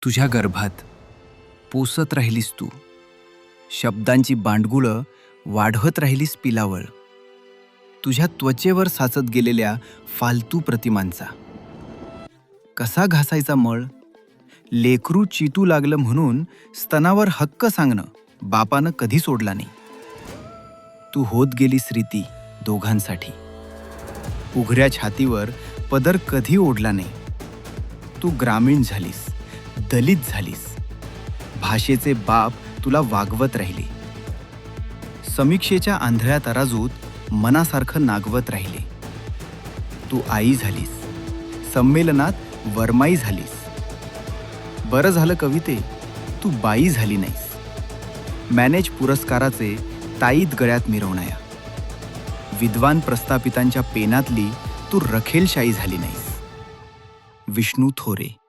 तुझ्या गर्भात पोसत राहिलीस तू. शब्दांची बांडगुळं वाढवत राहिलीस पिलावळ. तुझ्या त्वचेवर साचत गेलेल्या फालतू प्रतिमांचा कसा घासायचा मळ. लेकरू चितू लागलं म्हणून स्तनावर हक्क सांगणं बापानं कधी सोडला नाही. तू होत गेलीस रीती दोघांसाठी. उघड्या छातीवर पदर कधी ओढला नाही. तू ग्रामीण झालीस, दलित झालीस. भाषेचे बाप तुला वागवत राहिले. समीक्षेच्या आंधळ्या तराजूत मनासारखं नागवत राहिले. तू आई झालीस, संमेलनात वरमाई झालीस. बरं झालं कविते, तू बाई झाली नाहीस. मॅनेज पुरस्काराचे ताईत गळ्यात मिरवणाया. विद्वान प्रस्थापितांच्या पेनातली तू रखेलशाही झाली नाहीस. विष्णू थोरे.